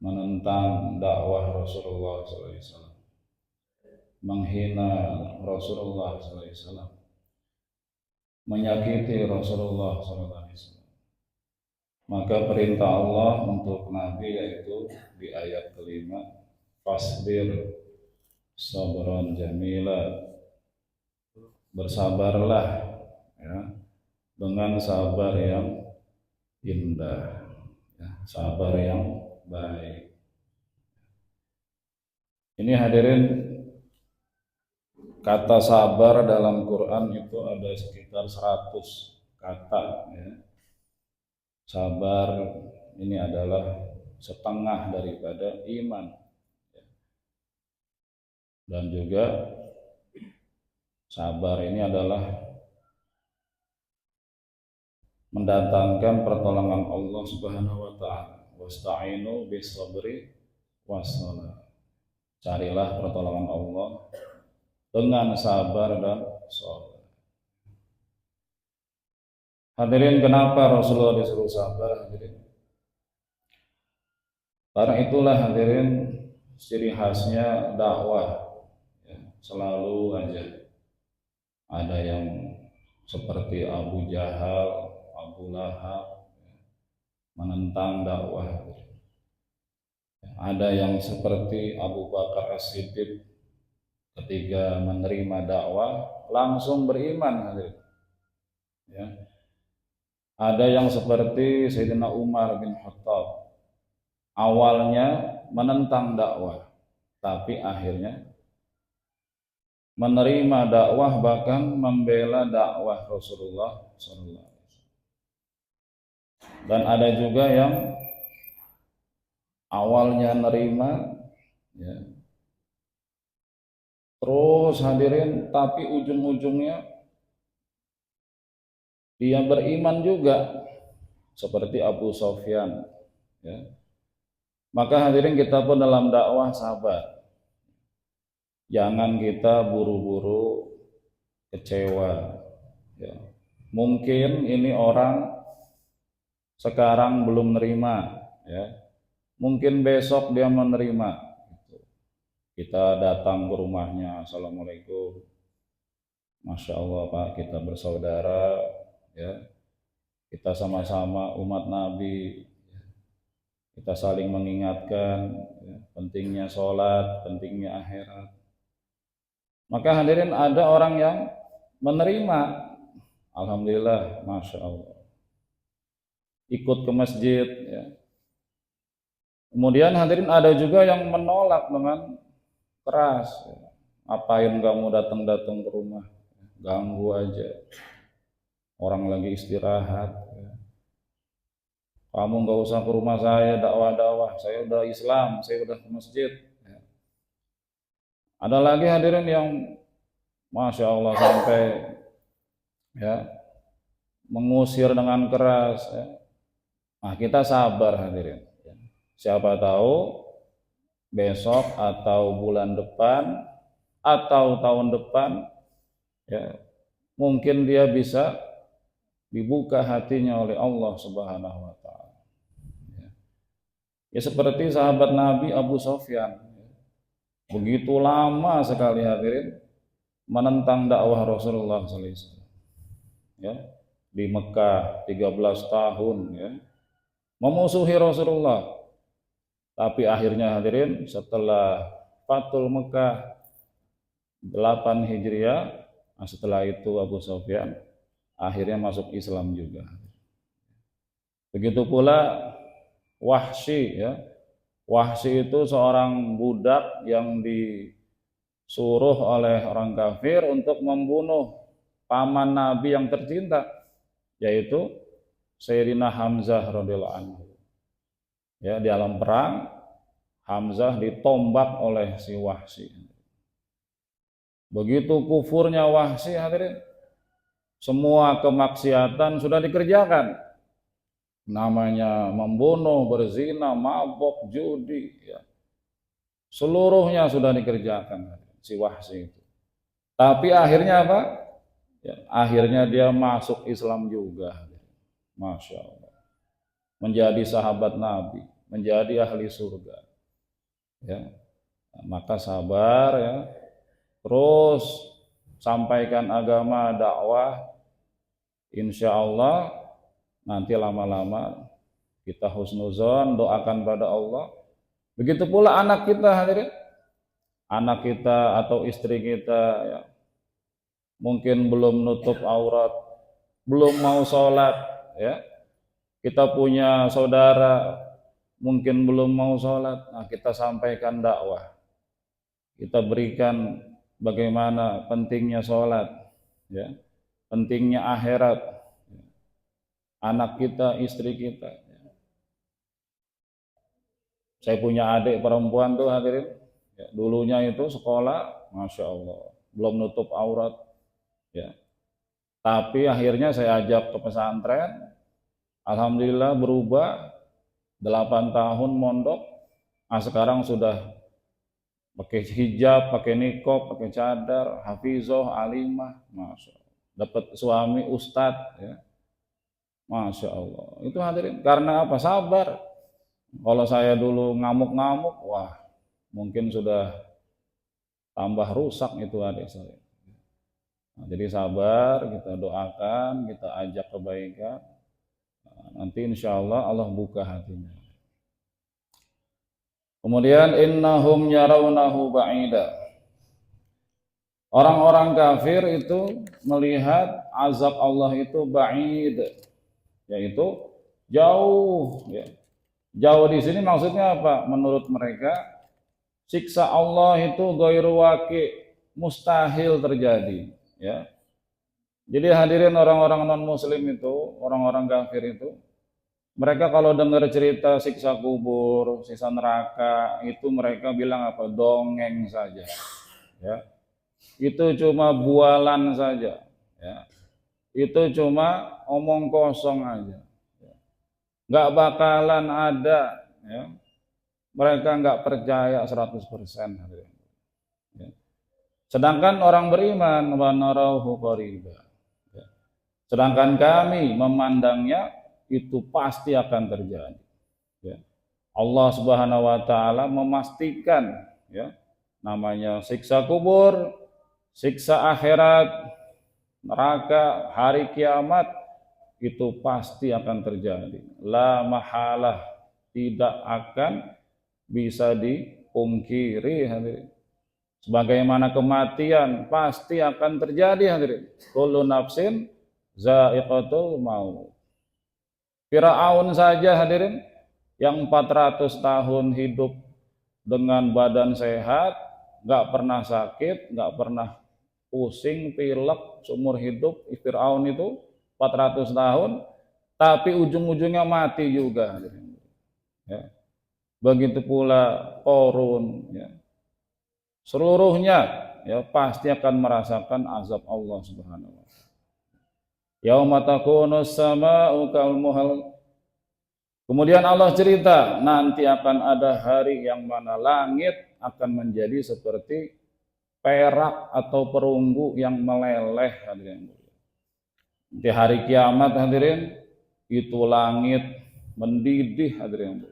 menentang dakwah Rasulullah SAW, menghina Rasulullah SAW, menyakiti Rasulullah SAW. Maka perintah Allah untuk Nabi yaitu di ayat kelima, fasbir sabran jamila, bersabarlah ya, dengan sabar yang indah, ya, sabar yang baik. Ini hadirin, kata sabar dalam Quran itu ada sekitar 100 kata ya. Sabar ini adalah setengah daripada iman, dan juga sabar ini adalah mendatangkan pertolongan Allah Subhanahu wa taala. Wasta'inu bis sabri was shalah. Carilah pertolongan Allah dengan sabar dan salat. Hadirin, kenapa Rasulullah disuruh sabar hadirin? Karena itulah hadirin ciri khasnya dakwah ya, selalu aja ada yang seperti Abu Jahal, Abu Lahab ya, menentang dakwah. Ada yang seperti Abu Bakar As-Siddiq, ketika menerima dakwah langsung beriman hadirin. Ya. Ada yang seperti Sayyidina Umar bin Khattab, awalnya menentang dakwah, tapi akhirnya menerima dakwah, bahkan membela dakwah Rasulullah SAW. Dan ada juga yang awalnya nerima, ya, terus hadirin, tapi ujung-ujungnya dia beriman juga, seperti Abu Sofyan. Ya. Maka hadirin, kita pun dalam dakwah sabar. Jangan kita buru-buru kecewa. Ya. Mungkin ini orang sekarang belum nerima, ya. Mungkin besok dia menerima. Kita datang ke rumahnya, assalamualaikum, masya Allah Pak, kita bersaudara, ya. Kita sama-sama umat Nabi, kita saling mengingatkan ya, pentingnya sholat, pentingnya akhirat. Maka hadirin, ada orang yang menerima, alhamdulillah, masya Allah, ikut ke masjid ya. Kemudian hadirin, ada juga yang menolak dengan keras ya. Ngapain kamu datang-datang ke rumah, ganggu aja, orang lagi istirahat ya. Kamu nggak usah ke rumah saya dakwah-dakwah, saya udah Islam, saya udah ke masjid ya. Ada lagi hadirin yang masya Allah sampai ya mengusir dengan keras ya. Nah, kita sabar hadirin. Siapa tahu besok atau bulan depan atau tahun depan ya, mungkin dia bisa dibuka hatinya oleh Allah Subhanahu wa taala. Ya, seperti sahabat Nabi Abu Sofyan. Begitu lama sekali hadirin menentang dakwah Rasulullah SAW. Ya, di Mekah 13 tahun ya, memusuhi Rasulullah. Tapi akhirnya hadirin, setelah Fathul Mekah 8 Hijriah, setelah itu Abu Sofyan akhirnya masuk Islam juga. Begitu pula Wahsy ya. Wahsy itu seorang budak yang disuruh oleh orang kafir untuk membunuh paman Nabi yang tercinta, yaitu Sayyidina Hamzah radhiyallahu anhu. Ya, di alam perang Hamzah ditombak oleh si Wahsy. Begitu kufurnya Wahsy hadirin, semua kemaksiatan sudah dikerjakan. Namanya membunuh, berzina, mabok, judi ya. Seluruhnya sudah dikerjakan si Wahsy itu. Tapi akhirnya apa? Ya, akhirnya dia masuk Islam juga. Masya Allah. Menjadi sahabat Nabi, menjadi ahli surga. Ya, maka sabar ya, terus sampaikan agama, dakwah, insya Allah nanti lama-lama kita husnuzon, doakan pada Allah. Begitu pula anak kita, hadirin, anak kita atau istri kita ya, mungkin belum nutup aurat, belum mau sholat ya, kita punya saudara mungkin belum mau sholat, nah kita sampaikan dakwah, kita berikan bagaimana pentingnya sholat ya, pentingnya akhirat anak kita, istri kita. Saya punya adik perempuan tuh, hadirin ya, dulunya itu sekolah masya Allah belum nutup aurat ya, tapi akhirnya saya ajak ke pesantren, alhamdulillah berubah, 8 tahun mondok, nah sekarang sudah pakai hijab, pakai niqab, pakai cadar, hafizah, alimah, masya Allah, dapat suami ustadz ya, masya Allah. Itu hadirin karena apa? Sabar. Kalau saya dulu ngamuk-ngamuk, wah mungkin sudah tambah rusak itu adik saya. Nah, jadi sabar, kita doakan, kita ajak kebaikan, nanti insya Allah Allah buka hatinya. Kemudian innahum yarawnahu ba'ida. Orang-orang kafir itu melihat azab Allah itu ba'id, yaitu jauh ya. Jauh di sini maksudnya apa? Menurut mereka siksa Allah itu ghairu waqi', mustahil terjadi ya. Jadi hadirin orang-orang non muslim itu, orang-orang kafir itu, mereka kalau dengar cerita siksa kubur, siksa neraka, itu mereka bilang apa? Dongeng saja ya. Itu cuma bualan saja ya. Itu cuma omong kosong aja. Nggak bakalan ada ya. Mereka nggak percaya 100% ya. Sedangkan orang beriman wa narahu qariba ya. Sedangkan kami memandangnya itu pasti akan terjadi ya. Allah Subhanahu wa taala memastikan ya, namanya siksa kubur, siksa akhirat, neraka, hari kiamat itu pasti akan terjadi. La mahalah, tidak akan bisa dipungkiri hadirin. Sebagaimana kematian pasti akan terjadi hadirin. Kullu nafsin za'iqatul maut. Firaun saja hadirin yang 400 tahun hidup dengan badan sehat, nggak pernah sakit, nggak pernah pusing, pilek seumur hidup. Firaun itu 400 tahun, tapi ujung-ujungnya mati juga. Ya. Begitu pula Qarun, ya. Seluruhnya ya pasti akan merasakan azab Allah Subhanahu wa taala. Yauma takunus samaa'u kalmuhal. Kemudian Allah cerita, nanti akan ada hari yang mana langit akan menjadi seperti perak atau perunggu yang meleleh hadirin. Di hari kiamat hadirin, itu langit mendidih hadirin.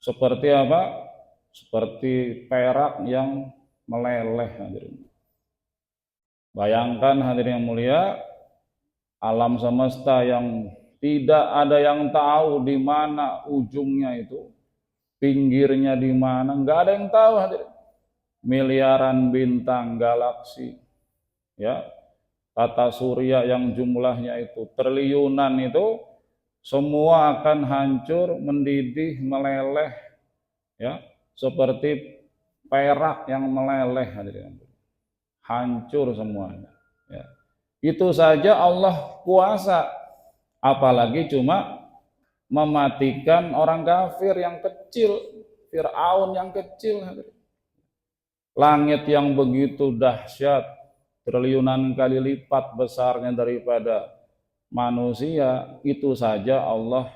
Seperti apa? Seperti perak yang meleleh hadirin. Bayangkan hadirin yang mulia, alam semesta yang tidak ada yang tahu di mana ujungnya itu, pinggirnya di mana, nggak ada yang tahu hadirin. Miliaran bintang, galaksi, ya, tata surya yang jumlahnya itu triliunan itu semua akan hancur, mendidih, meleleh ya, seperti perak yang meleleh hadirin. Hancur semuanya ya. Itu saja Allah kuasa, apalagi cuma mematikan orang kafir yang kecil, Fir'aun yang kecil hadirin. Langit yang begitu dahsyat, triliunan kali lipat besarnya daripada manusia, itu saja Allah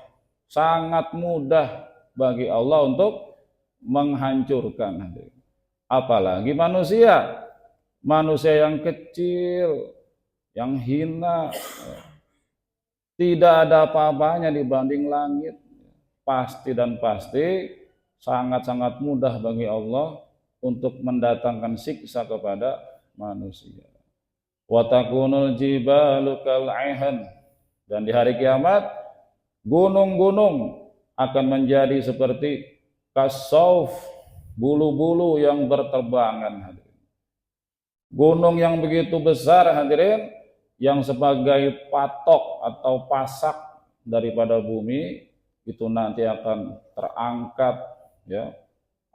sangat mudah bagi Allah untuk menghancurkan. Apalagi manusia yang kecil, yang hina, tidak ada apa-apanya dibanding langit. pasti dan pasti sangat-sangat mudah bagi Allah untuk mendatangkan siksa kepada manusia. Wa takunul jibalu kal'ihan, dan di hari kiamat gunung-gunung akan menjadi seperti kasauf, bulu-bulu yang berterbangan. Gunung yang begitu besar hadirin, yang sebagai patok atau pasak daripada bumi, itu nanti akan terangkat, ya,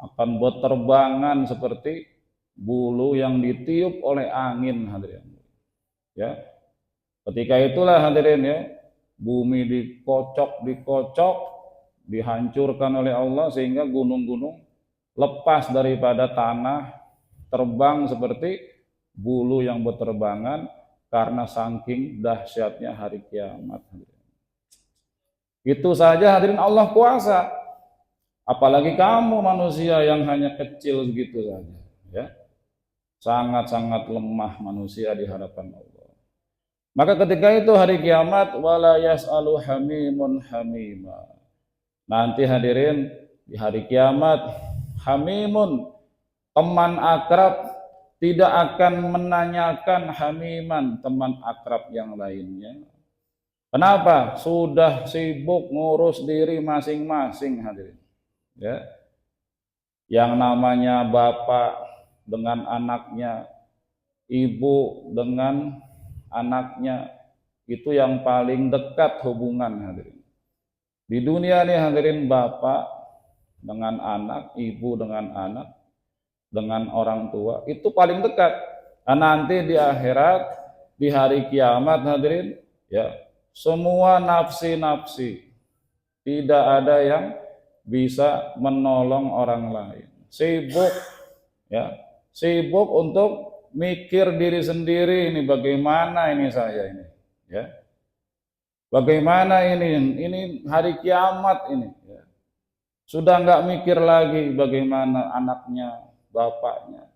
akan berterbangan seperti bulu yang ditiup oleh angin hadirin. Ya, ketika itulah hadirin, ya, bumi dikocok, dihancurkan oleh Allah sehingga gunung-gunung lepas daripada tanah, terbang seperti bulu yang berterbangan karena saking dahsyatnya hari kiamat. Itu saja hadirin Allah kuasa, apalagi kamu manusia yang hanya kecil segitu saja, ya. Sangat-sangat lemah manusia di hadapan Allah. Maka ketika itu hari kiamat, wala yas'alu hamimun hamima. Nanti hadirin di hari kiamat, hamimun, teman akrab, tidak akan menanyakan hamiman, teman akrab yang lainnya. Kenapa? Sudah sibuk ngurus diri masing-masing hadirin. Ya. Yang namanya bapak dengan anaknya, ibu dengan anaknya, itu yang paling dekat hubungan hadirin. Di dunia ini hadirin, bapak dengan anak, ibu dengan anak, dengan orang tua, itu paling dekat. Nanti di akhirat, di hari kiamat hadirin, ya, semua nafsi-nafsi, tidak ada yang bisa menolong orang lain. Sibuk, ya, sibuk untuk mikir diri sendiri, ini bagaimana ini saya ini, ya. Bagaimana ini hari kiamat ini, ya. Sudah nggak mikir lagi bagaimana anaknya, bapaknya,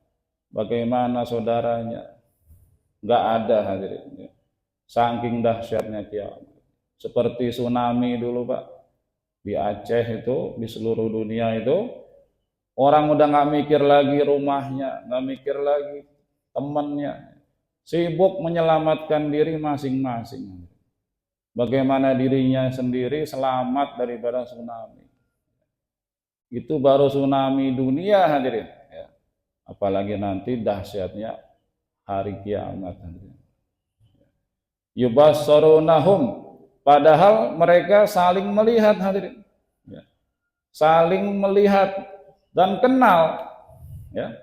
bagaimana saudaranya. Nggak ada hadirin, ya. Saking dahsyatnya kiamat. Seperti tsunami dulu Pak, di Aceh itu, di seluruh dunia itu, orang udah nggak mikir lagi rumahnya, nggak mikir lagi temannya, sibuk menyelamatkan diri masing-masing. Bagaimana dirinya sendiri selamat daripada tsunami. Itu baru tsunami dunia hadirin, ya. Apalagi nanti dahsyatnya hari kiamat hadirin. Yubassarunahum, padahal mereka saling melihat hadirin, ya. Saling melihat dan kenal, ya.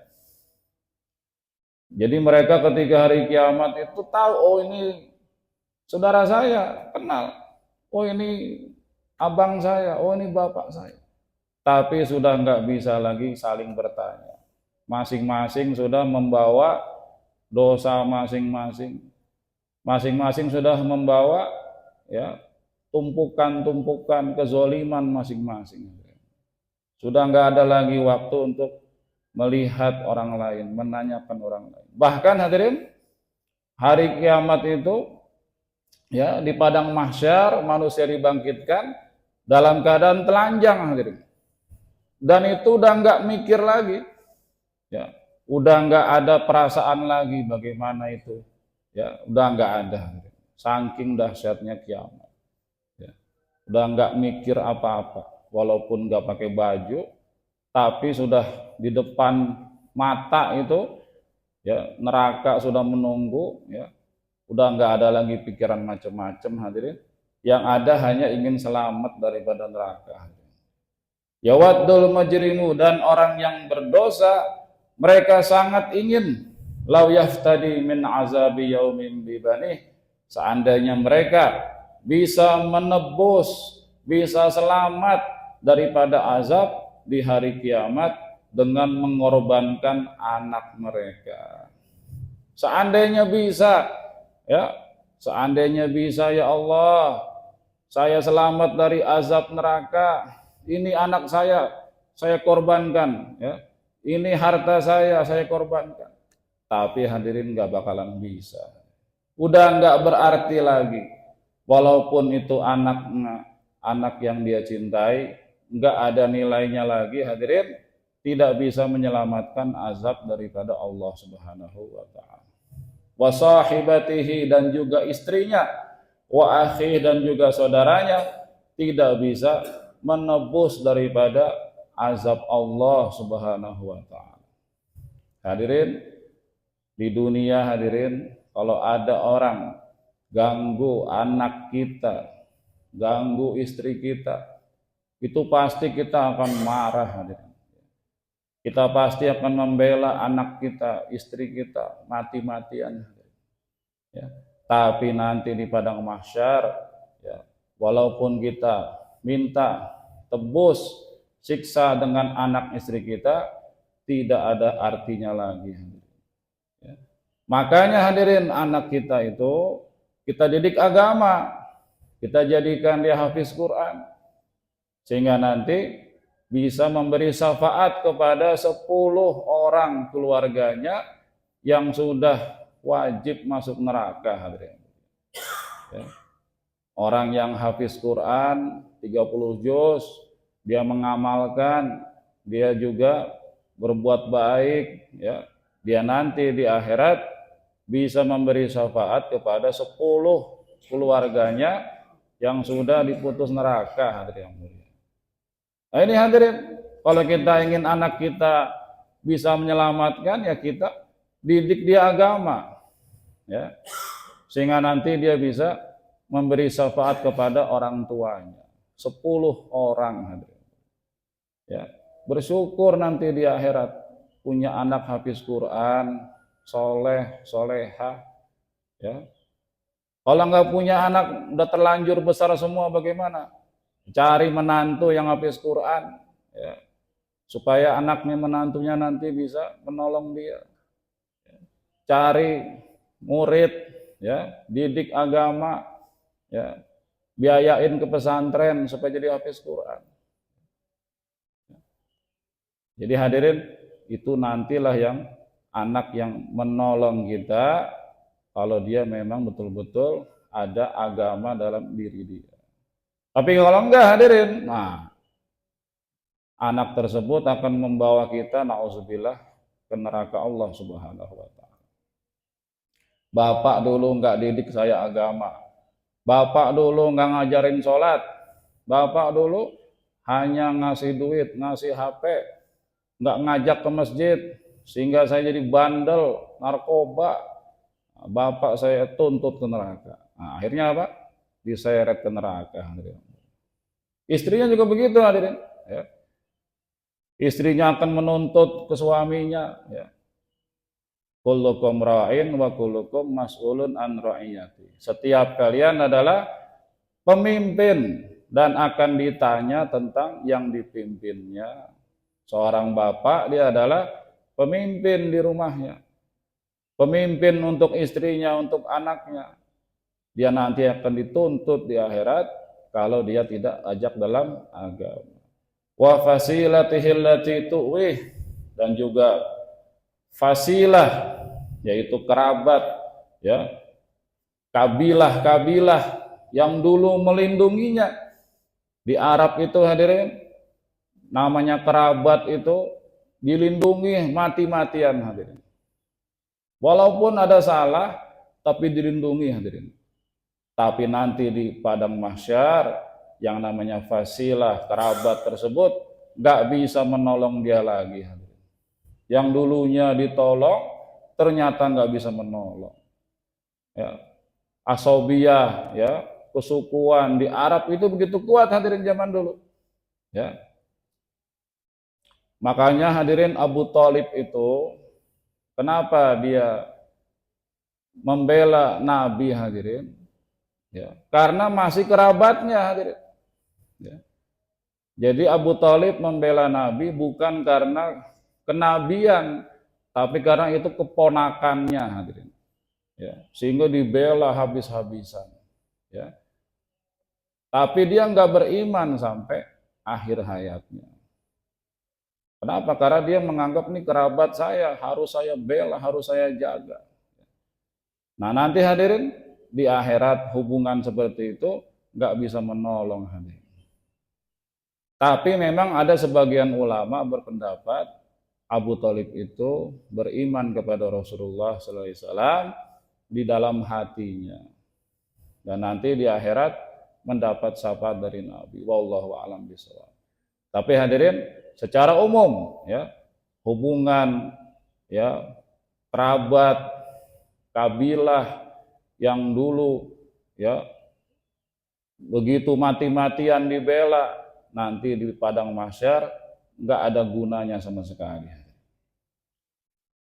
Jadi mereka ketika hari kiamat itu tahu, oh ini saudara saya, kenal, oh ini abang saya, oh ini bapak saya. Tapi sudah nggak bisa lagi saling bertanya. Masing-masing sudah membawa dosa masing-masing. Masing-masing sudah membawa, ya, tumpukan-tumpukan kezoliman masing-masing. Sudah nggak ada lagi waktu untuk melihat orang lain, menanyakan orang lain. Bahkan hadirin, hari kiamat itu, ya, di padang mahsyar manusia dibangkitkan dalam keadaan telanjang hadirin. Dan itu udah nggak mikir lagi, ya, udah nggak ada perasaan lagi bagaimana itu, ya, udah nggak ada, saking dahsyatnya kiamat, ya. Udah nggak mikir apa-apa, walaupun nggak pakai baju, tapi sudah di depan mata itu, ya, neraka sudah menunggu, ya. Udah nggak ada lagi pikiran macam-macam hadirin, yang ada hanya ingin selamat daripada neraka. Yawaddul majrimu, dan orang yang berdosa mereka sangat ingin lau yaftadi min azabi yaumin bibanih, seandainya mereka bisa menebus, bisa selamat daripada azab di hari kiamat dengan mengorbankan anak mereka. Seandainya bisa, ya, seandainya bisa, ya Allah, saya selamat dari azab neraka, ini anak saya korbankan, ya. Ini harta saya korbankan. Tapi hadirin nggak bakalan bisa. Udah nggak berarti lagi. Walaupun itu anak yang dia cintai, nggak ada nilainya lagi hadirin, tidak bisa menyelamatkan azab daripada Allah Subhanahu wa taala. Wa sahibatihi, dan juga istrinya, wa akhi, dan juga saudaranya, tidak bisa menebus daripada azab Allah Subhanahu wa taala. Hadirin, di dunia hadirin, kalau ada orang ganggu anak kita, ganggu istri kita, itu pasti kita akan marah hadirin. Kita pasti akan membela anak kita, istri kita, mati-matian. Ya. Tapi nanti di padang mahsyar, ya, walaupun kita minta tebus siksa dengan anak istri kita, tidak ada artinya lagi. Ya. Makanya hadirin, anak kita itu kita didik agama, kita jadikan dia hafiz Quran, sehingga nanti bisa memberi syafaat kepada 10 orang keluarganya yang sudah wajib masuk neraka hadirin. Ya. Orang yang hafiz Quran 30 juz, dia mengamalkan, dia juga berbuat baik, ya, dia nanti di akhirat bisa memberi syafaat kepada 10 keluarganya yang sudah diputus neraka hadirin yang mulia. Nah ini hadirin, kalau kita ingin anak kita bisa menyelamatkan, ya kita didik dia agama, ya, sehingga nanti dia bisa memberi syafaat kepada orang tuanya, 10 orang hadirin. Ya, bersyukur nanti di akhirat punya anak hafiz Quran, soleh, soleha, ya. Kalau nggak punya anak, udah terlanjur besar semua, bagaimana? Cari menantu yang hafiz Quran, ya, supaya anaknya menantunya nanti bisa menolong dia. Cari murid, ya, didik agama, ya, biayain ke pesantren supaya jadi hafiz Quran. Jadi hadirin, itu nantilah yang anak yang menolong kita kalau dia memang betul-betul ada agama dalam diri dia. Tapi kalau enggak hadirin, nah, anak tersebut akan membawa kita, na'udzubillah, ke neraka Allah Subhanahu wa taala. Bapak dulu enggak didik saya agama. Bapak dulu enggak ngajarin sholat. Bapak dulu hanya ngasih duit, ngasih HP, enggak ngajak ke masjid, sehingga saya jadi bandel, narkoba. Bapak saya tuntut ke neraka. Nah, akhirnya apa? Diseret ke neraka hadirin. Istrinya juga begitu hadirin, ya. Istrinya akan menuntut ke suaminya, ya. Kullukum ra'in wa kullukum mas'ulun an ra'iyati. Setiap kalian adalah pemimpin dan akan ditanya tentang yang dipimpinnya. Seorang bapak, dia adalah pemimpin di rumahnya, pemimpin untuk istrinya, untuk anaknya. Dia nanti akan dituntut di akhirat kalau dia tidak ajak dalam agama. Wa fasilatihi allati tuwih, dan juga fasilah, yaitu kerabat, ya, kabilah-kabilah yang dulu melindunginya. Di Arab itu hadirin, namanya kerabat itu dilindungi mati-matian hadirin. Walaupun ada salah, tapi dilindungi hadirin. Tapi nanti di padang mahsyar, yang namanya fasilah, kerabat tersebut gak bisa menolong dia lagi. Yang dulunya ditolong, ternyata gak bisa menolong. Ya. Asobiyah, ya, kesukuan di Arab itu begitu kuat hadirin zaman dulu. Ya. Makanya hadirin, Abu Thalib itu, kenapa dia membela Nabi hadirin? Ya, karena masih kerabatnya hadirin. Ya. Jadi Abu Thalib membela Nabi bukan karena kenabian, tapi karena itu keponakannya hadirin. Ya, sehingga dibela habis-habisan. Ya. Tapi dia nggak beriman sampai akhir hayatnya. Kenapa? Karena dia menganggap ini kerabat saya, harus saya bela, harus saya jaga. Nah nanti hadirin, di akhirat hubungan seperti itu nggak bisa menolong hadirin. Tapi memang ada sebagian ulama berpendapat Abu Thalib itu beriman kepada Rasulullah sallallahu alaihi wasallam di dalam hatinya, dan nanti di akhirat mendapat syafaat dari Nabi. Wallahu a'lam bishawab. Tapi hadirin, secara umum ya, hubungan ya kerabat kabilah yang dulu ya begitu mati-matian dibela, nanti di padang mahsyar nggak ada gunanya sama sekali.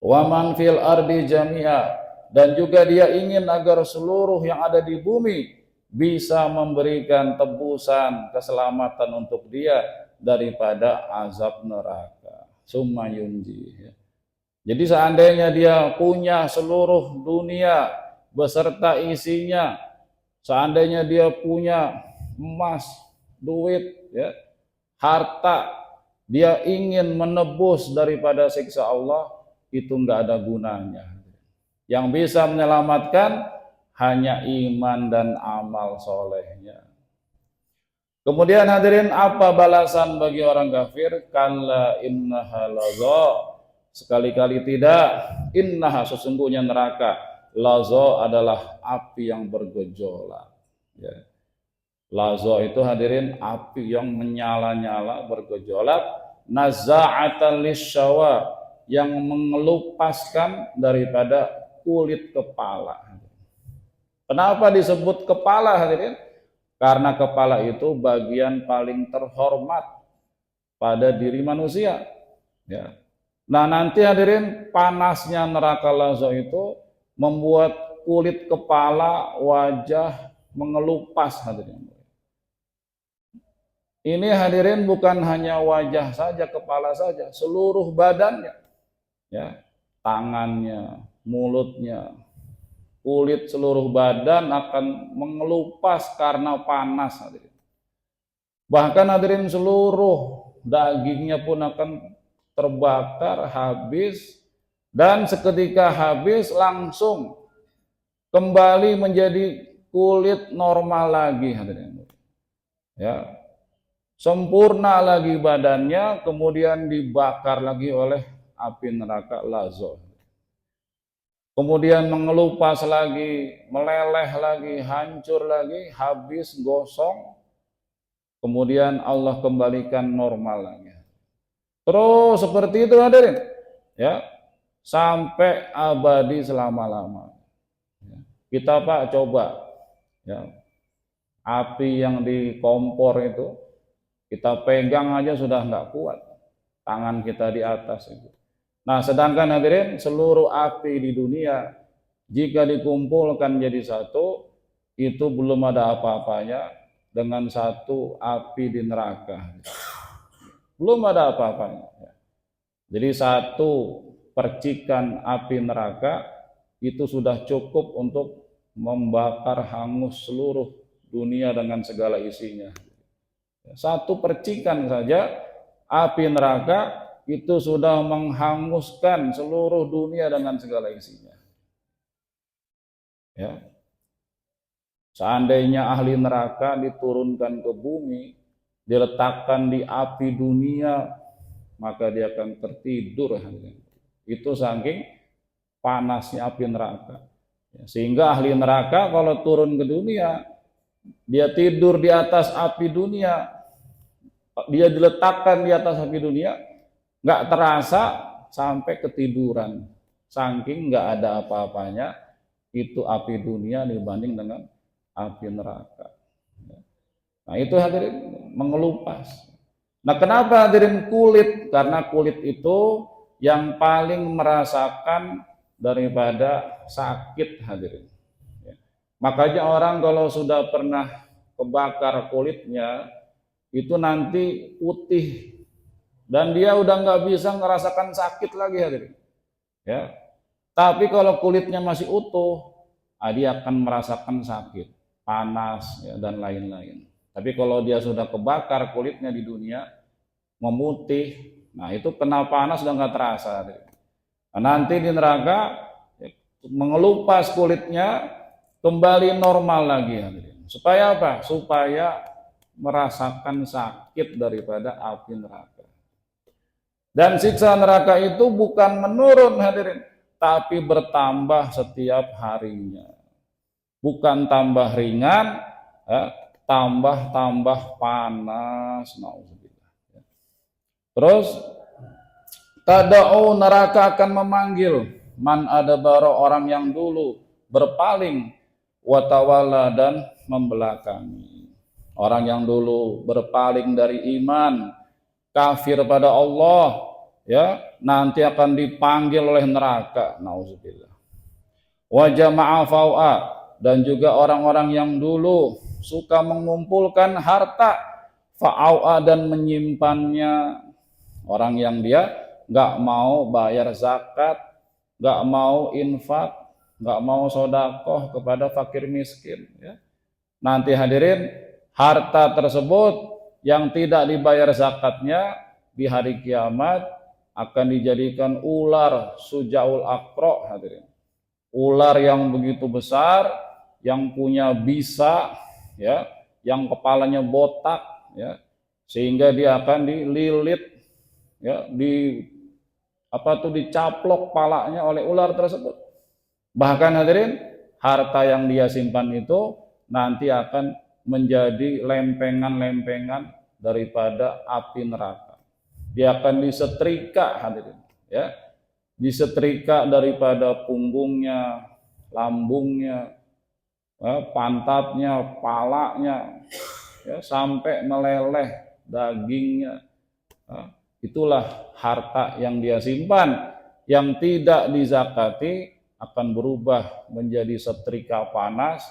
Wa man fil ardi jami'a, dan juga dia ingin agar seluruh yang ada di bumi bisa memberikan tebusan keselamatan untuk dia daripada azab neraka. Summa yunji. Jadi seandainya dia punya seluruh dunia beserta isinya, seandainya dia punya emas, duit, ya, harta, dia ingin menebus daripada siksa Allah, itu nggak ada gunanya. Yang bisa menyelamatkan hanya iman dan amal solehnya. Kemudian hadirin, apa balasan bagi orang kafir? Kalla innaha laza, sekali-kali tidak. Innaha, sesungguhnya neraka, laza adalah api yang bergejolak. Ya. Laza itu hadirin api yang menyala-nyala, bergejolak. Nazza'atan lisyawa, yang mengelupaskan daripada kulit kepala. Kenapa disebut kepala hadirin? Karena kepala itu bagian paling terhormat pada diri manusia. Ya. Nah nanti hadirin, panasnya neraka laza itu membuat kulit kepala, wajah mengelupas hadirin. Ini hadirin bukan hanya wajah saja, kepala saja, seluruh badannya, ya, tangannya, mulutnya, kulit seluruh badan akan mengelupas karena panas hadirin. Bahkan hadirin, seluruh dagingnya pun akan terbakar habis, dan seketika habis langsung kembali menjadi kulit normal lagi hadirin. Ya. Sempurna lagi badannya, kemudian dibakar lagi oleh api neraka laza. Kemudian mengelupas lagi, meleleh lagi, hancur lagi, habis, gosong. Kemudian Allah kembalikan normal lagi. Terus seperti itu hadirin, ya, sampai abadi selama-lama. Kita Pak coba, ya, api yang di kompor itu kita pegang aja sudah nggak kuat, tangan kita di atas itu. Nah, sedangkan hadirin, seluruh api di dunia jika dikumpulkan jadi satu, itu belum ada apa-apanya dengan satu api di neraka. Belum ada apa-apanya. Jadi satu percikan api neraka itu sudah cukup untuk membakar hangus seluruh dunia dengan segala isinya. Satu percikan saja api neraka itu sudah menghanguskan seluruh dunia dengan segala isinya. Ya. Seandainya ahli neraka diturunkan ke bumi, diletakkan di api dunia, maka dia akan tertidur. Itu saking panasnya api neraka. Sehingga ahli neraka kalau turun ke dunia, dia tidur di atas api dunia, dia diletakkan di atas api dunia, nggak terasa sampai ketiduran, saking nggak ada apa-apanya itu api dunia dibanding dengan api neraka. Nah itu hadirin mengelupas. Nah kenapa hadirin kulit? Karena kulit itu yang paling merasakan daripada sakit hadirin. Makanya orang kalau sudah pernah kebakar kulitnya itu nanti putih, dan dia udah nggak bisa ngerasakan sakit lagi hadirin. Ya. Tapi kalau kulitnya masih utuh, dia akan merasakan sakit, panas, ya, dan lain-lain. Tapi kalau dia sudah kebakar kulitnya di dunia, memutih, nah itu kena panas udah nggak terasa hadirin. Nah, nanti di neraka ya, mengelupas kulitnya kembali normal lagi hadirin. Supaya apa? Supaya merasakan sakit daripada api neraka. Dan siksa neraka itu bukan menurun hadirin, tapi bertambah setiap harinya. Bukan tambah ringan, tambah panas. Nauzubillah. Terus tada'u, neraka akan memanggil man adabara, orang yang dulu berpaling, watawala, dan membelakangi. Orang yang dulu berpaling dari iman, kafir pada Allah, ya, nanti akan dipanggil oleh neraka. Nauzubillah. Wa jama'a fau'a, dan juga orang-orang yang dulu suka mengumpulkan harta, fa'au'a, dan menyimpannya. Orang yang dia nggak mau bayar zakat, nggak mau infak, nggak mau sodakoh kepada fakir miskin, ya. Nanti hadirin, harta tersebut yang tidak dibayar zakatnya di hari kiamat akan dijadikan ular sujaul akro, hadirin. Ular yang begitu besar, yang punya bisa, ya, yang kepalanya botak, ya, sehingga dia akan dililit, ya, dicaplok palanya oleh ular tersebut. Bahkan hadirin, harta yang dia simpan itu nanti akan menjadi lempengan-lempengan daripada api neraka. Dia akan disetrika, hadirin, ya. Disetrika daripada punggungnya, lambungnya, pantatnya, palanya, ya, sampai meleleh dagingnya. Itulah harta yang dia simpan, yang tidak dizakati akan berubah menjadi setrika panas,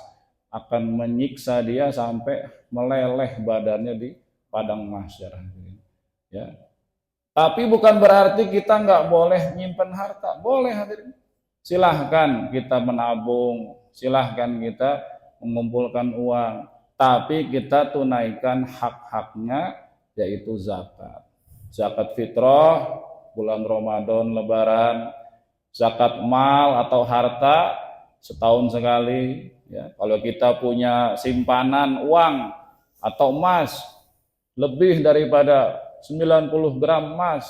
akan menyiksa dia sampai meleleh badannya di padang mahsyar. Ya. Tapi bukan berarti kita nggak boleh nyimpen harta. Boleh, hadirin. Silahkan kita menabung, silahkan kita mengumpulkan uang, tapi kita tunaikan hak-haknya, yaitu zakat. Zakat fitrah, bulan Ramadan, Lebaran, zakat mal atau harta setahun sekali. Ya, kalau kita punya simpanan uang atau emas lebih daripada 90 gram emas,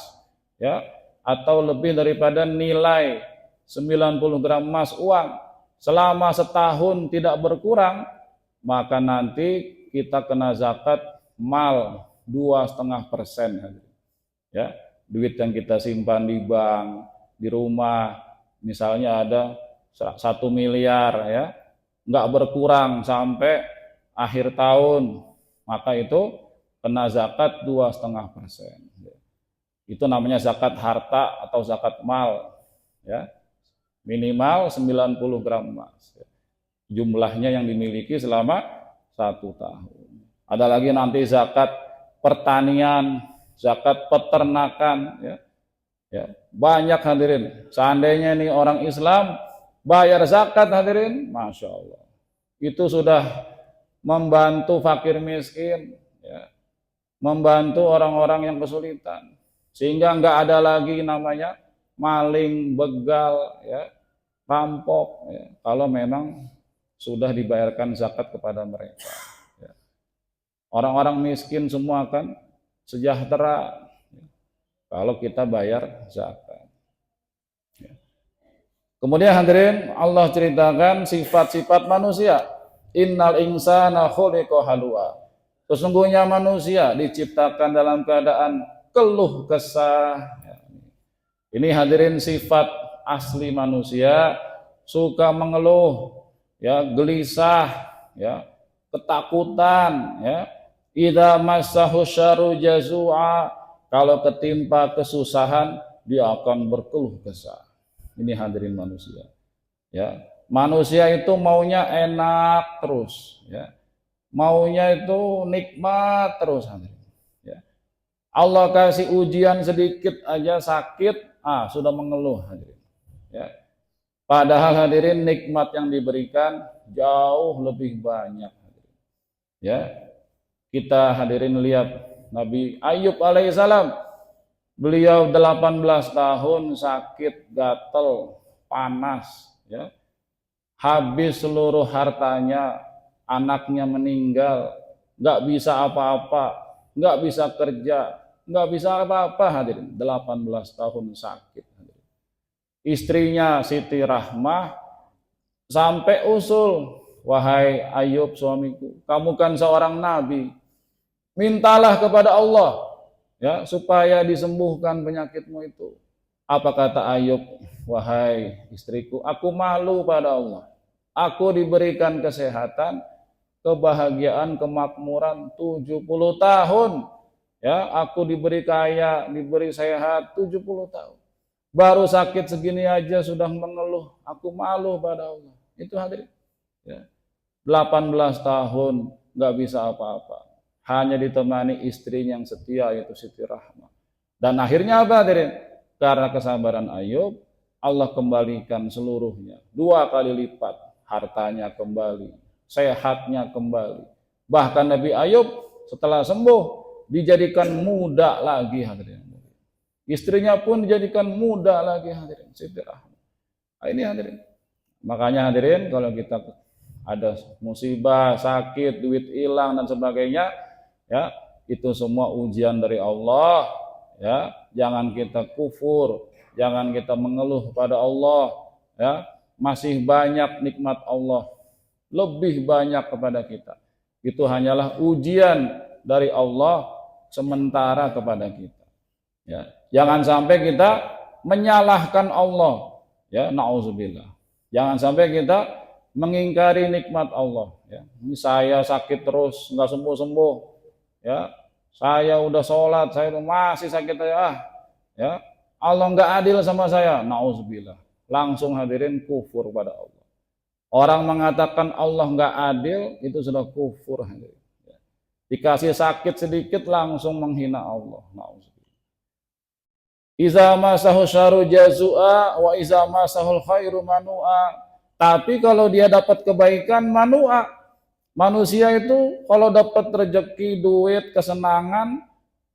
ya, atau lebih daripada nilai 90 gram emas uang, selama setahun tidak berkurang, maka nanti kita kena zakat mal 2,5%. Ya, duit yang kita simpan di bank, di rumah, misalnya ada 1 miliar, ya, nggak berkurang sampai akhir tahun, maka itu kena zakat 2,5%. Itu namanya zakat harta atau zakat mal, ya. Minimal 90 gram emas, ya. Jumlahnya yang dimiliki selama 1 tahun. Ada lagi nanti zakat pertanian, zakat peternakan, ya. Ya, banyak hadirin. Seandainya ini orang Islam bayar zakat, hadirin, Masya Allah, itu sudah membantu fakir miskin, ya, membantu orang-orang yang kesulitan, sehingga nggak ada lagi namanya maling, begal, ya, rampok, ya, kalau memang sudah dibayarkan zakat kepada mereka. Ya. Orang-orang miskin semua akan sejahtera, ya, kalau kita bayar zakat. Ya. Kemudian hadirin, Allah ceritakan sifat-sifat manusia. Innal insana khuliqa halua. Sesungguhnya manusia diciptakan dalam keadaan keluh kesah. Ini hadirin sifat asli manusia, suka mengeluh, ya, gelisah, ya, ketakutan, ya. Idza massahu syarru jazua, kalau ketimpa kesusahan dia akan berkeluh kesah. Ini hadirin manusia. Ya, manusia itu maunya enak terus, ya. Maunya itu nikmat terus, hadirin. Ya. Allah kasih ujian sedikit aja sakit, sudah mengeluh, hadirin. Ya. Padahal hadirin nikmat yang diberikan jauh lebih banyak, hadirin. Ya. Kita hadirin lihat Nabi Ayub alaihissalam, beliau 18 tahun sakit, gatel, panas, ya. Habis seluruh hartanya, anaknya meninggal, nggak bisa apa-apa, nggak bisa kerja, nggak bisa apa-apa hadirin. 18 tahun sakit. Hadirin. Istrinya Siti Rahmah sampai usul, wahai Ayub suamiku, kamu kan seorang nabi, mintalah kepada Allah ya supaya disembuhkan penyakitmu itu. Apa kata Ayub? Wahai istriku, aku malu pada Allah. Aku diberikan kesehatan, kebahagiaan, kemakmuran 70 tahun. Ya, aku diberi kaya, diberi sehat 70 tahun. Baru sakit segini aja sudah mengeluh. Aku malu pada Allah. Itu hadirin. Ya. 18 tahun nggak bisa apa-apa. Hanya ditemani istrinya yang setia yaitu Siti Rahmah. Dan akhirnya apa hadirin? Karena kesabaran Ayub, Allah kembalikan seluruhnya. 2 kali lipat. Hartanya kembali. Sehatnya kembali. Bahkan Nabi Ayub setelah sembuh, dijadikan muda lagi hadirin. Istrinya pun dijadikan muda lagi hadirin. Siti Rahmah. Nah, ini hadirin. Makanya hadirin, kalau kita ada musibah, sakit, duit hilang dan sebagainya, ya, itu semua ujian dari Allah. Ya, jangan kita kufur, jangan kita mengeluh pada Allah, ya. Masih banyak nikmat Allah, lebih banyak kepada kita. Itu hanyalah ujian dari Allah sementara kepada kita. Ya, jangan sampai kita menyalahkan Allah, ya, nauzubillah. Jangan sampai kita mengingkari nikmat Allah. Ya. Ini saya sakit terus, nggak sembuh-sembuh, ya. Saya udah sholat, saya masih sakit aja, ya. Allah nggak adil sama saya, nauzubillah. Langsung hadirin kufur pada Allah. Orang mengatakan Allah nggak adil itu sudah kufur hadirin. Ya. Dikasih sakit sedikit langsung menghina Allah, nauzubillah. Iza masahu syarru jazua wa iza masahul khairu manua. Tapi kalau dia dapat kebaikan manua. Manusia itu kalau dapat rezeki, duit, kesenangan,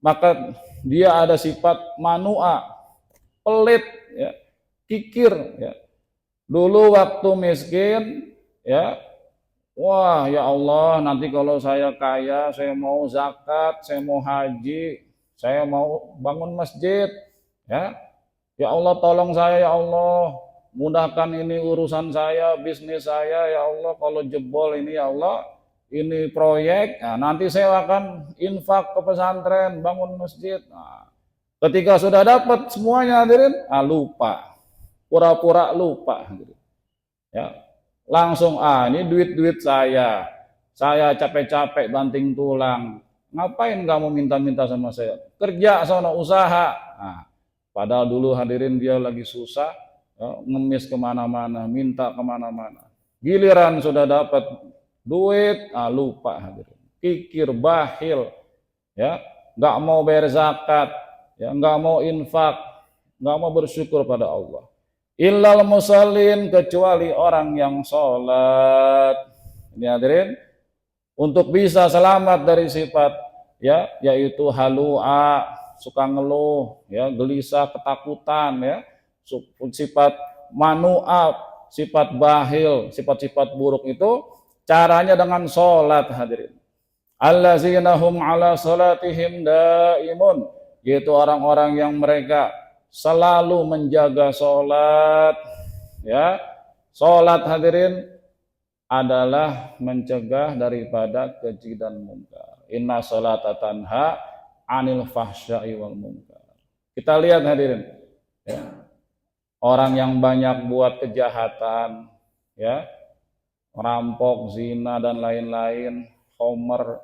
maka dia ada sifat manua, pelit, ya, kikir. Ya. Dulu waktu miskin, ya, wah ya Allah, nanti kalau saya kaya, saya mau zakat, saya mau haji, saya mau bangun masjid, ya. Ya Allah tolong saya ya Allah. Mudahkan ini urusan saya, bisnis saya, ya Allah. Kalau jebol ini ya Allah, ini proyek, nah, nanti saya akan infak ke pesantren, bangun masjid. Nah, ketika sudah dapat semuanya hadirin, lupa, pura-pura lupa. Hadirin. Ya, langsung ini duit-duit saya capek-capek banting tulang. Ngapain kamu minta-minta sama saya? Kerja sana usaha. Nah, padahal dulu hadirin dia lagi susah. Ya, ngemis kemana-mana, minta kemana-mana. Giliran sudah dapat duit, lupa hadirin. Kikir, bahil, ya, nggak mau bayar zakat, ya, nggak mau infak, nggak mau bersyukur pada Allah. Illal musallin, kecuali orang yang sholat. Ini hadirin, untuk bisa selamat dari sifat, ya, yaitu halua, suka ngeluh, ya, gelisah, ketakutan, ya. Sifat manu'ab, sifat bahil, sifat-sifat buruk itu caranya dengan sholat hadirin. Allazina hum ala sholatihim daimun, yaitu orang-orang yang mereka selalu menjaga sholat. Ya, sholat hadirin adalah mencegah daripada keji dan munkar. Inna sholata tanha anil fahsya'i wal munkar. Kita lihat hadirin, ya. Orang yang banyak buat kejahatan, ya, rampok, zina dan lain-lain, homer,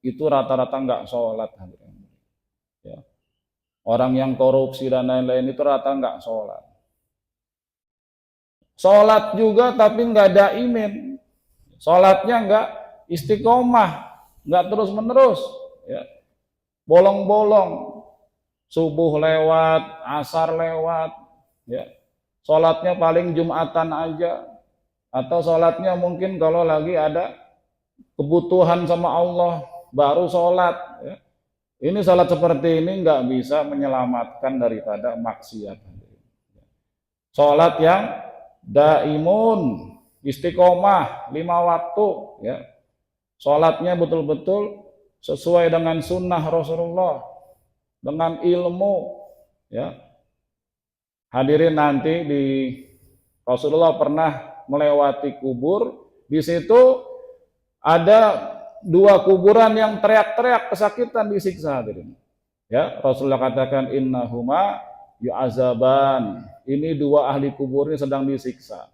itu rata-rata nggak sholat. Ya. Orang yang korupsi dan lain-lain itu rata nggak sholat. Sholat juga tapi nggak daimin. Sholatnya nggak istiqomah, nggak terus-menerus. Ya. Bolong-bolong, subuh lewat, asar lewat. Ya, sholatnya paling Jumatan aja, atau sholatnya mungkin kalau lagi ada kebutuhan sama Allah baru sholat. Ya. Ini sholat seperti ini nggak bisa menyelamatkan daripada maksiat. Sholat yang daimun, istiqomah 5 waktu, ya. Sholatnya betul-betul sesuai dengan sunnah Rasulullah, dengan ilmu, ya. Hadirin, nanti di Rasulullah pernah melewati kubur, di situ ada dua kuburan yang teriak-teriak kesakitan, disiksa, hadirin. Ya, Rasulullah katakan innahuma yu'azaban. Ini dua ahli kubur ini sedang disiksa.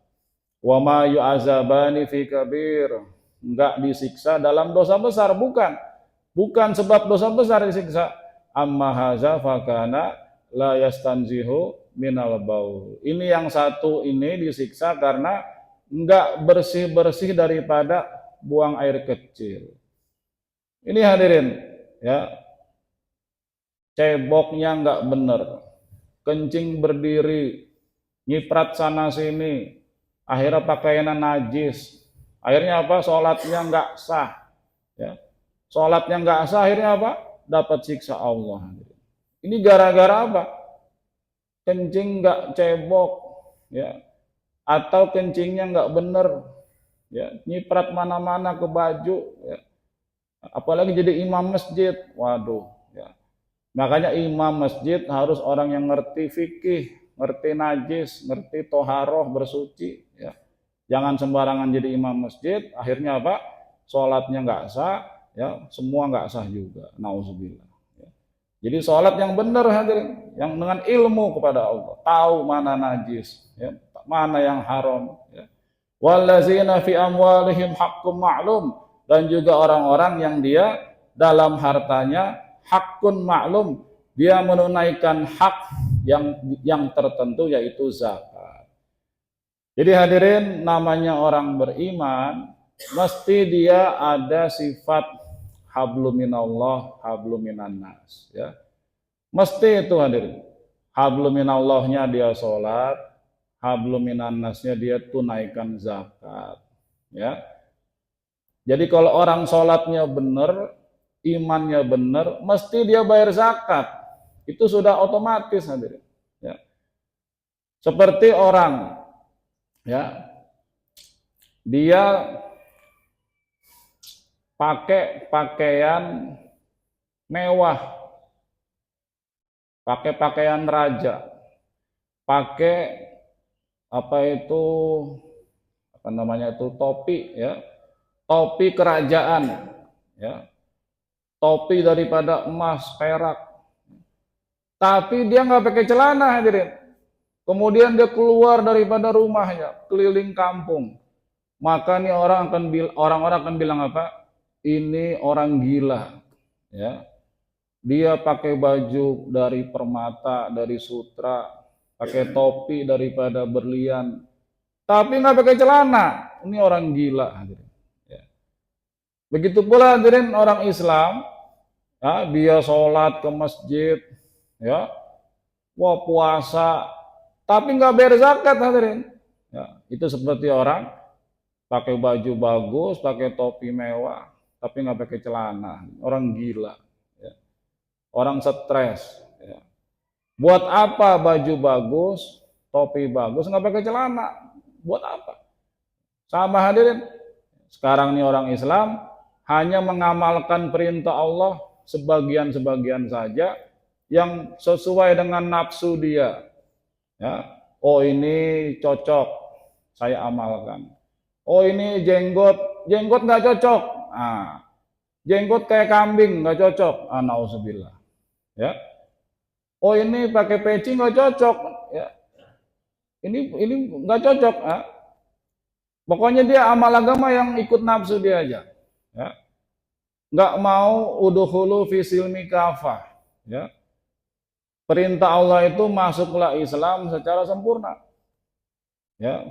Wa ma yu'azabani fi kabir. Enggak disiksa dalam dosa besar, bukan. Bukan sebab dosa besar disiksa. Amma haza fakana la yastanzihu minal baul. Ini yang satu ini disiksa karena enggak bersih-bersih daripada buang air kecil. Ini hadirin, ya. Ceboknya enggak benar. Kencing berdiri, nyiprat sana sini, akhirnya pakaiannya najis. Akhirnya apa? Sholatnya enggak sah. Ya. Sholatnya enggak sah, akhirnya apa? Dapat siksa Allah. Ini gara-gara apa? Kencing enggak cebok, ya. Atau kencingnya enggak benar, ya. Nyiprat mana-mana ke baju, ya. Apalagi jadi imam masjid, waduh, ya. Makanya imam masjid harus orang yang ngerti fikih, ngerti najis, ngerti toharoh, bersuci, ya. Jangan sembarangan jadi imam masjid, akhirnya apa? Sholatnya nggak sah, ya, semua nggak sah juga. Nauzubillah. Ya. Jadi sholat yang benar, hadirin, yang dengan ilmu kepada Allah, tahu mana najis, ya, mana yang haram. Ya. Wallazina fi amwalihim haqqum ma'lum, dan juga orang-orang yang dia dalam hartanya hakun maklum, dia menunaikan hak yang tertentu, yaitu zakat. Jadi hadirin, namanya orang beriman mesti dia ada sifat hablum minallah, hablum minannas, ya. Mesti itu hadirin. Hablum minallahnya dia sholat, hablum minannasnya dia tunaikan zakat, ya. Jadi kalau orang sholatnya benar, imannya benar, mesti dia bayar zakat. Itu sudah otomatis, hadirin. Ya. Seperti orang, ya, dia pakai pakaian mewah, pakai pakaian raja, pakai apa itu, apa namanya itu, topi, ya, topi kerajaan, ya, topi daripada emas, perak. Tapi dia nggak pakai celana, hadirin. Kemudian dia keluar daripada rumahnya, keliling kampung. Maka nih orang-orang akan bilang apa? Ini orang gila, ya. Dia pakai baju dari permata, dari sutra, pakai topi daripada berlian, tapi nggak pakai celana. Ini orang gila, hadirin. Ya. Begitu pula hadirin orang Islam, ya, dia sholat ke masjid, ya, wah puasa, tapi nggak bayar zakat, hadirin. Ya, itu seperti orang pakai baju bagus, pakai topi mewah, tapi nggak pakai celana. Orang gila, ya. Orang stres. Ya. Buat apa baju bagus, topi bagus, nggak pakai celana? Buat apa? Sama hadirin. Sekarang ini orang Islam hanya mengamalkan perintah Allah sebagian-sebagian saja yang sesuai dengan nafsu dia. Ya. Oh ini cocok, saya amalkan. Oh ini jenggot nggak cocok. Ah, jenggot kayak kambing nggak cocok. Ah, nauzubillah. Ya. Oh ini pakai peci nggak cocok. Ya. Ini nggak cocok. Ah. Pokoknya dia amal agama yang ikut nafsu dia aja. Ya. Nggak mau udhulu fi silmi kafah. Ya. Perintah Allah itu masuklah Islam secara sempurna. Ya.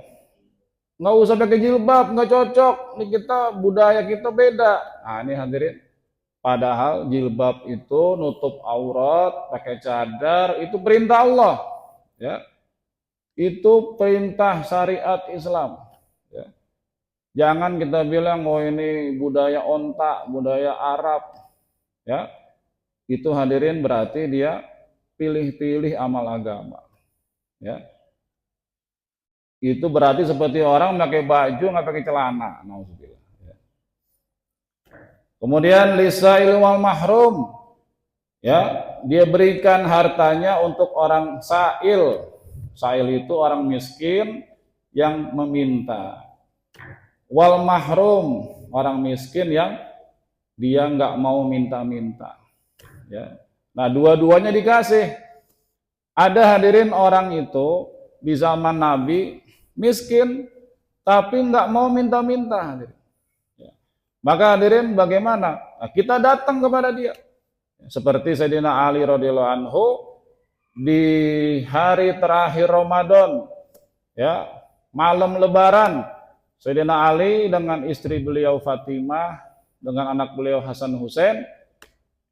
Nggak usah pakai jilbab, nggak cocok. Ini kita, budaya kita beda. Nah ini hadirin. Padahal jilbab itu nutup aurat, pakai cadar, itu perintah Allah. Ya. Itu perintah syariat Islam. Ya. Jangan kita bilang, oh ini budaya ontak, budaya Arab. Ya. Itu hadirin berarti dia pilih-pilih amal agama. Ya. Itu berarti seperti orang pakai baju nggak pakai celana. Nauzubillah. Ya. Kemudian lisail wal mahrum, ya, dia berikan hartanya untuk orang sail. Sail itu orang miskin yang meminta. Wal mahrum, orang miskin yang dia nggak mau minta-minta. Ya. Nah, dua-duanya dikasih. Ada hadirin orang itu di zaman Nabi miskin tapi nggak mau minta-minta. Hadirin. Ya. Maka hadirin bagaimana? Nah, kita datang kepada dia. Seperti Sayyidina Ali radhiyallahu anhu di hari terakhir Ramadan, ya, malam Lebaran, Sayyidina Ali dengan istri beliau Fatimah dengan anak beliau Hasan Husain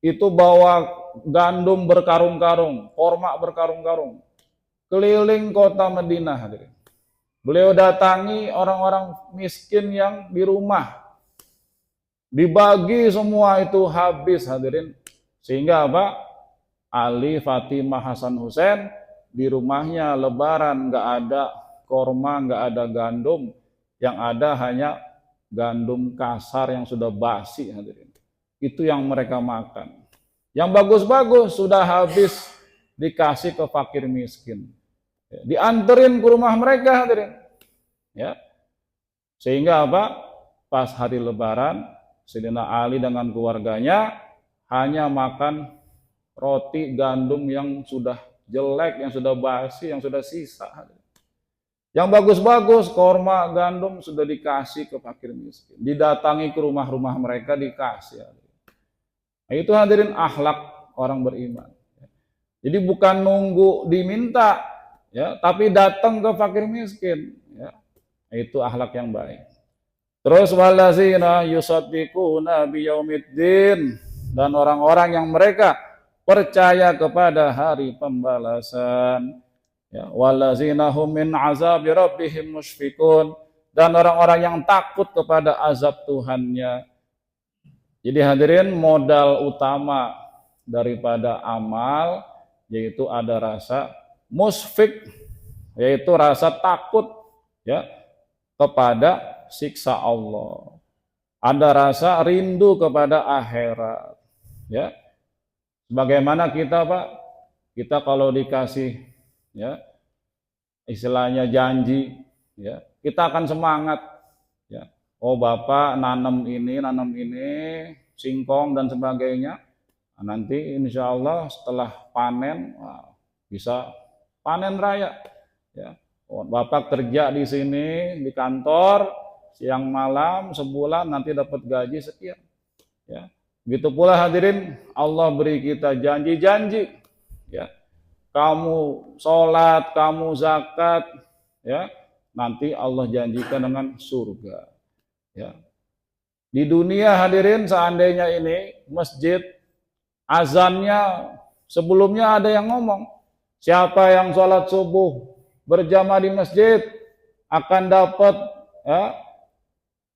itu bawa gandum berkarung-karung, korma berkarung-karung, keliling kota Madinah. Hadirin. Beliau datangi orang-orang miskin yang di rumah, dibagi semua itu habis. Hadirin. Sehingga apa? Ali, Fatimah, Hasan Husain di rumahnya Lebaran nggak ada korma, nggak ada gandum, yang ada hanya gandum kasar yang sudah basi. Hadirin. Itu yang mereka makan. Yang bagus-bagus sudah habis dikasih ke fakir miskin. Dianterin ke rumah mereka. Hadirin. Ya. Sehingga apa? Pas hari Lebaran, Sayyidina Ali dengan keluarganya hanya makan roti gandum yang sudah jelek, yang sudah basi, yang sudah sisa. Yang bagus-bagus, korma, gandum sudah dikasih ke fakir miskin. Didatangi ke rumah-rumah mereka dikasih. Nah, itu hadirin akhlak orang beriman. Jadi bukan nunggu diminta, ya, tapi datang ke fakir miskin. Ya. Itu akhlak yang baik. Terus walazina yusaddiquna biyaumiddin, dan orang-orang yang mereka percaya kepada hari pembalasan. Ya, walazina hum min azabi rabbihim musyfiqun, dan orang-orang yang takut kepada azab Tuhannya. Jadi hadirin, modal utama daripada amal yaitu ada rasa musfik, yaitu rasa takut, ya, kepada siksa Allah. Ada rasa rindu kepada akhirat. Ya. Bagaimana kita, Pak? Kita kalau dikasih, ya, istilahnya janji, ya, kita akan semangat. Ya. Oh, Bapak nanam ini, singkong dan sebagainya. Nah, nanti insya Allah setelah panen, bisa panen raya. Ya. Oh, Bapak kerja di sini, di kantor, siang malam, sebulan, nanti dapat gaji sekian. Ya. Begitu pula hadirin, Allah beri kita janji-janji. Ya. Kamu sholat, kamu zakat, ya, nanti Allah janjikan dengan surga. Ya. Di dunia hadirin, seandainya ini masjid, azannya sebelumnya ada yang ngomong, siapa yang sholat subuh berjamaah di masjid akan dapat, ya,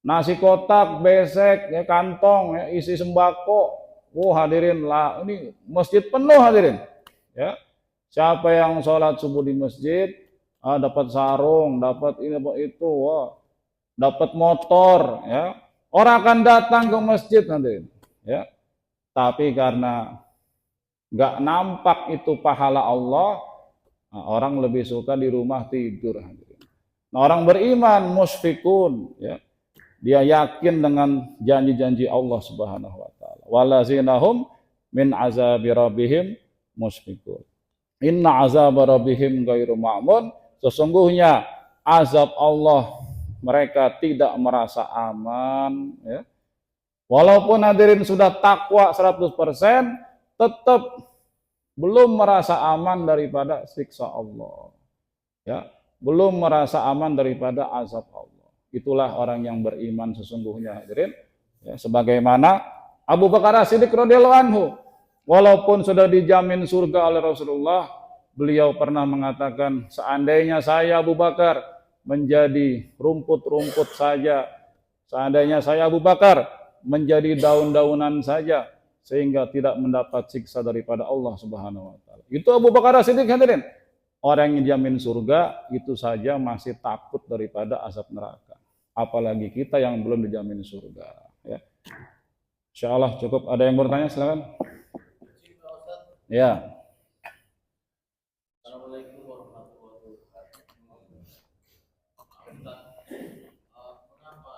nasi kotak, besek, ya, kantong, ya, isi sembako. Hadirin lah, ini masjid penuh hadirin. Ya, siapa yang sholat subuh di masjid, dapat sarung, dapat ini, dapat itu, dapat motor. Ya, orang akan datang ke masjid hadirin. Ya, tapi karena nggak nampak itu pahala Allah, orang lebih suka di rumah tidur hadirin. Nah, orang beriman musfikun, ya, dia yakin dengan janji-janji Allah Subhanahu wa taala. Walazinahum min azabi rabbihim musfikun. Inna azab rabbihim ghairu ma'mun. Sesungguhnya azab Allah mereka tidak merasa aman, ya. Walaupun hadirin sudah takwa 100%, tetap belum merasa aman daripada siksa Allah. Ya, belum merasa aman daripada azab Allah. Itulah orang yang beriman sesungguhnya hadirin. Ya, sebagaimana Abu Bakar As-Siddiq radhiyallahu anhu, walaupun sudah dijamin surga oleh Rasulullah, beliau pernah mengatakan, seandainya saya Abu Bakar menjadi rumput-rumput saja, seandainya saya Abu Bakar menjadi daun-daunan saja, sehingga tidak mendapat siksa daripada Allah Subhanahu wa taala. Itu Abu Bakar As-Siddiq hadirin. Orang yang dijamin surga itu saja masih takut daripada azab neraka. Apalagi kita yang belum dijamin surga. Ya. Insyaallah cukup. Ada yang bertanya silakan. Ya. Assalamualaikum warahmatullahi wabarakatuh. Kenapa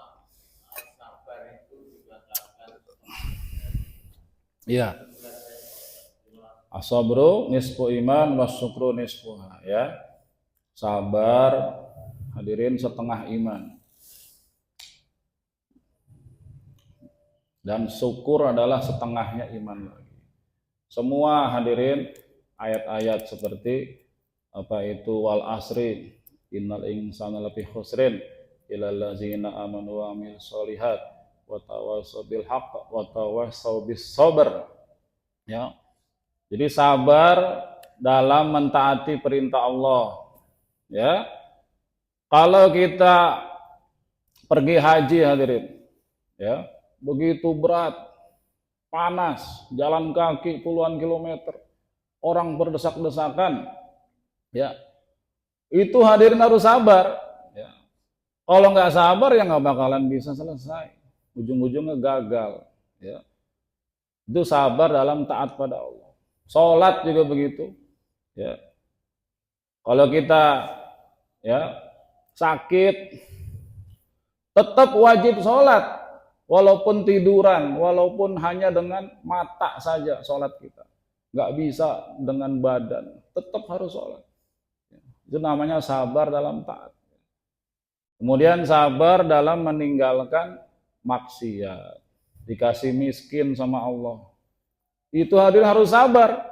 sabar itu dikatakan Iya. As-sabru nisfu iman wasyukru nisfuha, ya. Sabar hadirin setengah iman. Dan syukur adalah setengahnya iman lagi. Semua hadirin ayat-ayat seperti apa itu wal asri innal insana lafi khusrin illal ladzina amanu wa amilus solihat wa tawassaw bil haqq wa tawassaw bis sabr, ya. Jadi sabar dalam mentaati perintah Allah, ya. Kalau kita pergi haji hadirin, ya, begitu berat, panas, jalan kaki puluhan kilometer, orang berdesak-desakan, ya. Itu hadirin harus sabar, ya. Kalau nggak sabar ya nggak bakalan bisa selesai, ujung-ujungnya gagal, ya. Itu sabar dalam taat pada Allah. Sholat juga begitu, ya. Kalau kita, ya, sakit, tetap wajib sholat, walaupun tiduran, walaupun hanya dengan mata saja sholat kita, nggak bisa dengan badan, tetap harus sholat. Itu namanya sabar dalam taat. Kemudian sabar dalam meninggalkan maksiat, dikasih miskin sama Allah, itu hadirin harus sabar.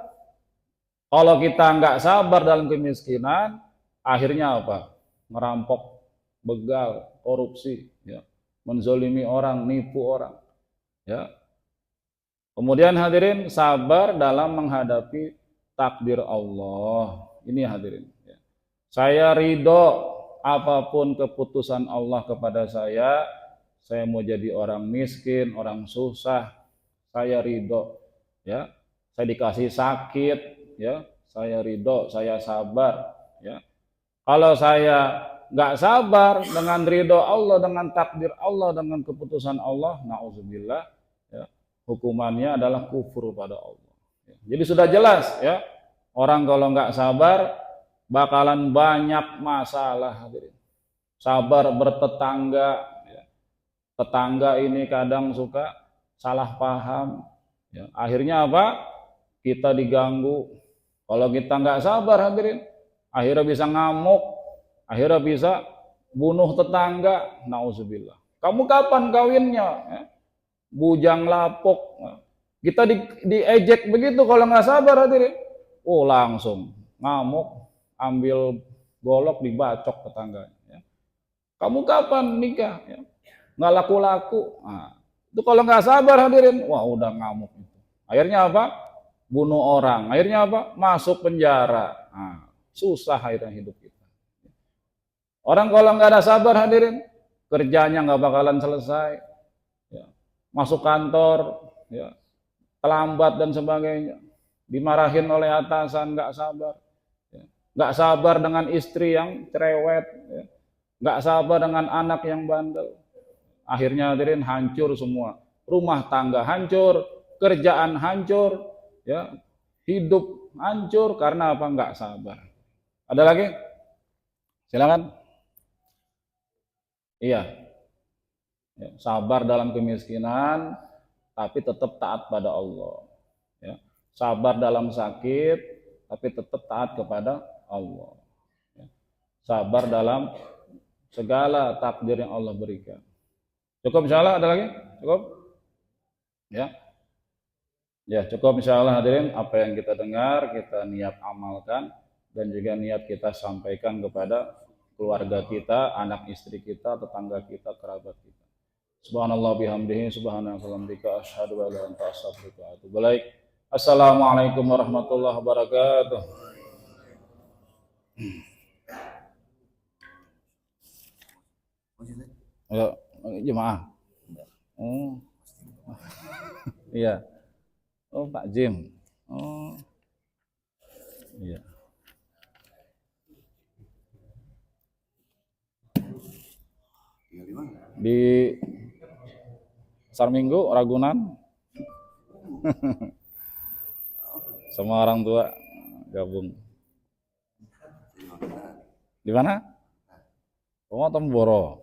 Kalau kita nggak sabar dalam kemiskinan, akhirnya apa? Ngerampok, begal, korupsi, ya, menzolimi orang, nipu orang, ya. Kemudian hadirin sabar dalam menghadapi takdir Allah. Ini hadirin, ya. Saya ridho apapun keputusan Allah kepada saya mau jadi orang miskin, orang susah, saya ridho, ya. Saya dikasih sakit, ya, saya ridho, saya sabar, ya. Kalau saya nggak sabar dengan ridho Allah, dengan takdir Allah, dengan keputusan Allah, nauzubillah, ya, hukumannya adalah kufur pada Allah. Jadi sudah jelas, ya, orang kalau nggak sabar bakalan banyak masalah. Sabar bertetangga, ya. Tetangga ini kadang suka salah paham, ya. Akhirnya apa? Kita diganggu. Kalau kita nggak sabar hadirin, akhirnya bisa ngamuk, akhirnya bisa bunuh tetangga, nauzubillah. Kamu kapan kawinnya? Ya? Bujang lapuk. Kita diejek begitu kalau nggak sabar hadirin. Oh langsung ngamuk, ambil golok dibacok tetangganya. Ya. Kamu kapan nikah? Ya. Nggak laku-laku. Nah, itu kalau nggak sabar hadirin, wah udah ngamuk. Akhirnya apa? Bunuh orang. Akhirnya apa? Masuk penjara. Nah, susah akhirnya hidup kita. Orang kalau nggak ada sabar hadirin, kerjanya nggak bakalan selesai. Ya. Masuk kantor, ya, terlambat dan sebagainya. Dimarahin oleh atasan, nggak sabar. Ya. Nggak sabar dengan istri yang cerewet. Ya. Nggak sabar dengan anak yang bandel. Akhirnya hadirin hancur semua. Rumah tangga hancur, kerjaan hancur, ya, hidup hancur karena apa? Nggak sabar. Ada lagi? Silakan. Iya, ya, sabar dalam kemiskinan, tapi tetap taat pada Allah. Ya. Sabar dalam sakit, tapi tetap taat kepada Allah. Ya. Sabar dalam segala takdir yang Allah berikan. Cukup insyaallah, ada lagi? Cukup? Ya. Ya, cukup insyaallah hadirin apa yang kita dengar, kita niat amalkan dan juga niat kita sampaikan kepada keluarga kita, anak istri kita, tetangga kita, kerabat kita. Subhanallah bihamdihi subhanakallahumma asyhadu an la ilaha illa anta astaghfiruka wa atubu ilaik. Assalamualaikum warahmatullahi wabarakatuh. Ayo, jemaah. Oh. Iya. Oh, Pak Jim. Oh. Iya. Di Pasar Minggu, Ragunan. Sama orang tua gabung. Di mana? Oh, Tomboro.